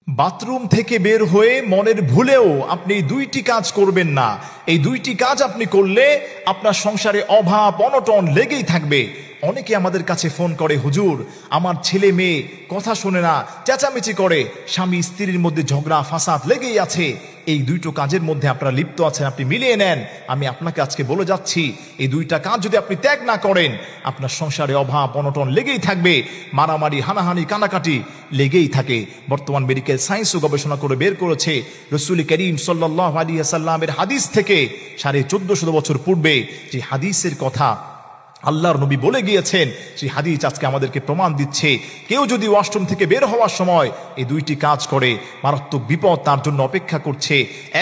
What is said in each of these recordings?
Bathroom থেকে বের হয়ে মনের ভুলেও আপনি দুইটি কাজ করবেন না। এই দুইটি কাজ আপনি করলে আপনার সংসারে অভাব অনটন লেগেই থাকবে। অনেকে আমাদের কাছে ফোন করে, হুজুর আমার ছেলে মেয়ে কথা শোনে না, চেঁচামেচি করে, স্বামী স্ত্রীর মধ্যে ঝগড়া ফাসাদ লেগেই আছে। এই দুইটো কাজের মধ্যে আপনারা লিপ্ত আছেন, আপনি মিলিয়ে নেন। আমি আপনাকে আজকে বলে যাচ্ছি, এই দুইটা কাজ যদি আপনি ত্যাগ না করেন, আপনার সংসারে অভাব অনটন লেগেই থাকবে, মারামারি হানাহানি কানাকাটি লেগেই থাকে। বর্তমান মেডিকেল সায়েন্সও গবেষণা করে বের করেছে, রাসূল করিম সাল্লাল্লাহু আলাইহি ওয়াসাল্লামের হাদিস থেকে 1450 বছর পূর্বে যে হাদিসের কথা আল্লাহর নবী বলে গিয়েছেন, সেই হাদিস আজকে আমাদেরকে প্রমাণ দিচ্ছে, কেউ যদি ওয়াশরুম থেকে বের হওয়ার সময় এই দুইটি কাজ করে, মারাত্মক বিপদ তার জন্য অপেক্ষা করছে।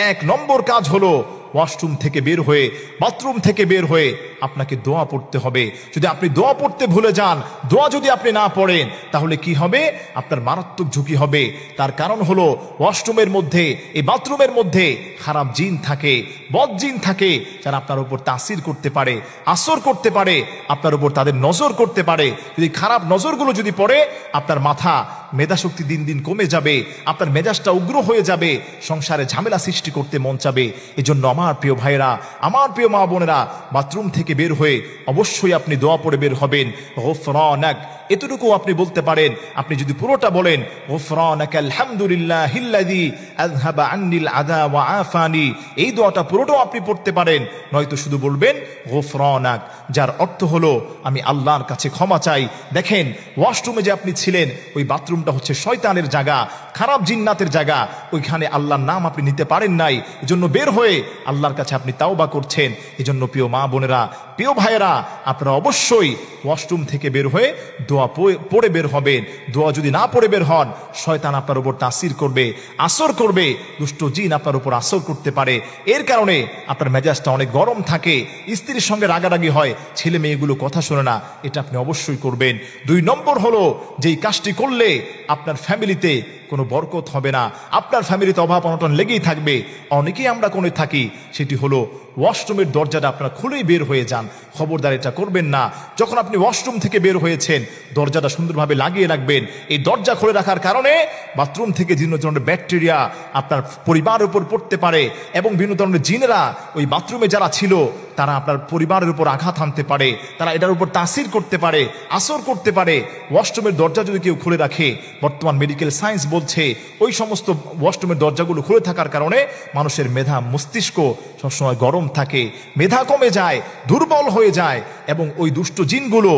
1 নম্বর কাজ হলো, ওয়াশরুম থেকে বের হয়ে, বাথরুম থেকে বের হয়ে আপনাকে দোয়া পড়তে হবে। যদি আপনি দোয়া পড়তে ভুলে যান, দোয়া যদি আপনি না পড়েন, তাহলে কি হবে? আপনার মারাত্মক ঝুঁকি হবে। তার কারণ হলো, ওয়াশরুমের মধ্যে, এই বাথরুমের মধ্যে খারাপ জিন থাকে, বদ জিন থাকে, যারা আপনার উপর তাসির করতে পারে, আসর করতে পারে, আপনার উপর তাদের নজর করতে পারে। যদি খারাপ নজরগুলো যদি পড়ে, আপনার মাথা মেধাশক্তি দিন দিন কমে যাবে, আপনার মেজাজটা উগ্র হয়ে যাবে, সংসারে ঝামেলা সৃষ্টি করতে মন চাবে। এজন্য আমার প্রিয় ভাইরা, আমার প্রিয় মা বোনেরা, বাথরুম থেকে বের হয়ে অবশ্যই আপনি দোয়া পড়ে বের হবেন। গফরানাক, এতটুকু আপনি বলতে পারেন। আপনি যদি পুরোটা বলেন, গফরানাক আলহামদুলিল্লাহিল্লাযী আযহাবা আন্নিল আযা ওয়া আফানি, এই দোয়াটা পুরোটাও আপনি পড়তে পারেন। নয়তো শুধু বলবেন গফরানাক, যার অর্থ হলো আমি আল্লাহর কাছে ক্ষমা চাই। দেখেন, ওয়াশরুমে যে আপনি ছিলেন, ওই বাথরুমটা হচ্ছে শয়তানের জায়গা, খারাপ জিন্নাতের জায়গা। ওইখানে আল্লাহর নাম আপনি নিতে পারেন নাই, এজন্য বের হয়ে আল্লাহর কাছে আপনি তাওবা করছেন। এজন্য প্রিয় মা বোনেরা, প্রিয় ভাইয়েরা, আপনারা অবশ্যই ওয়াশরুম থেকে বের হয়ে দোয়া পড়ে বের হবেন। দোয়া যদি না পড়ে বের হন, শয়তান আপনার উপর তাসির করবে, আসর করবে, দুষ্ট জিন আপনার উপর আসর করতে পারে। এর কারণে আপনার মেজাজটা অনেক গরম থাকে, স্ত্রীর সঙ্গে রাগারাগি হয়, ছেলে মেয়েগুলো কথা শোনে না। এটা আপনি অবশ্যই করবেন। 2 নম্বর হলো, যেই কাজটি করলে আপনার ফ্যামিলিতে কোনো বরকত হবে না, আপনার ফ্যামিলিতে অভাব অনটন লেগেই থাকবে। অনেকেই আমরা করে থাকি, সেটি হলো ওয়াশরুমের দরজাটা আপনারা খুলেই বের হয়ে যান। খবরদার, এটা করবেন না। যখন আপনি ওয়াশরুম থেকে বের হয়েছেন, দরজাটা সুন্দরভাবে লাগিয়ে রাখবেন। এই দরজা খুলে রাখার কারণে বাথরুম থেকে বিভিন্ন ধরনের ব্যাকটেরিয়া আপনার পরিবারের উপর পড়তে পারে, এবং বিভিন্ন ধরনের জিনেরা ওই বাথরুমে যারা ছিল, তারা আপনার পরিবারের উপর আঘাত আনতে পারে, তারা এটার উপর তাসির করতে পারে, আসর করতে পারে। ওয়াশরুমের দরজা যদি কেউ খুলে রাখে, বর্তমান মেডিকেল সায়েন্স বলছে, ওই সমস্ত ওয়াশরুমের দরজাগুলো খুলে থাকার কারণে মানুষের মেধা মস্তিষ্ক সবসময় গরম থাকে, মেধা কমে যায়, দুর্বল হয়ে যায়, এবং ওই দুষ্ট জিনগুলো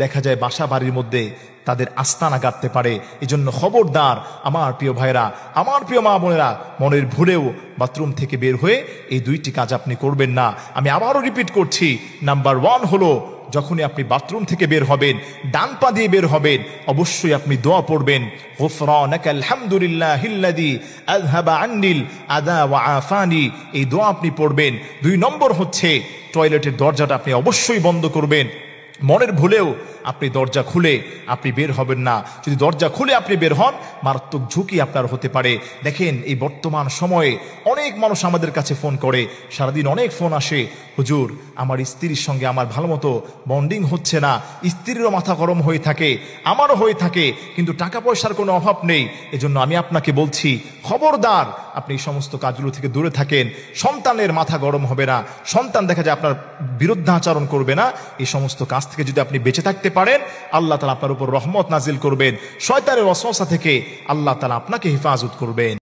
দেখা যায় বাসা বাড়ির মধ্যে তাদের আস্তানা গাড়তে পারে। এজন্য খবরদার আমার প্রিয় ভাইরা, আমার প্রিয় মা বোনেরা, মনের ভুলেও বাথরুম থেকে বের হয়ে এই দুইটি কাজ আপনি করবেন না। আমি আবারও রিপিট করছি, নাম্বার 1 হলো, যখনই আপনি বাথরুম থেকে বের হবেন, ডান পা দিয়ে বের হবেন, অবশ্যই আপনি দোয়া পড়বেন, গফরানাক আলহামদুলিল্লাহিল্লাযী আযহাবা আন্নিল আযা ওয়া আফানি, এই দোয়া আপনি পড়বেন। 2 নম্বর হচ্ছে, টয়লেটের দরজাটা আপনি অবশ্যই বন্ধ করবেন। মনের ভুলেও আপনি দরজা খুলে আপনি বের হবেন না। যদি দরজা খুলে আপনি বের হন, মারাত্মক ঝুঁকি আপনার হতে পারে। দেখেন, এই বর্তমান সময়ে অনেক মানুষ আমাদের কাছে ফোন করে, সারাদিন অনেক ফোন আসে, হুজুর আমার স্ত্রীর সঙ্গে আমার ভালো মতো বন্ডিং হচ্ছে না, স্ত্রীরও মাথা গরম হয়ে থাকে, আমারও হয়ে থাকে, কিন্তু টাকা পয়সার কোনো অভাব নেই। এজন্য আমি আপনাকে বলছি, খবরদার আপনি এই সমস্ত কাজগুলো থেকে দূরে থাকেন। সন্তানের মাথা গরম হবে না, সন্তান দেখা যায় আপনার বিরুদ্ধাচরণ করবে না। এই সমস্ত কাজ থেকে যদি আপনি বেঁচে থাকতে পারেন, আল্লাহ তাআলা আপনার উপর রহমত নাজিল করবেন, শয়তানের ওয়াসওয়াসা থেকে আল্লাহ তাআলা আপনাকে হেফাজত করবেন।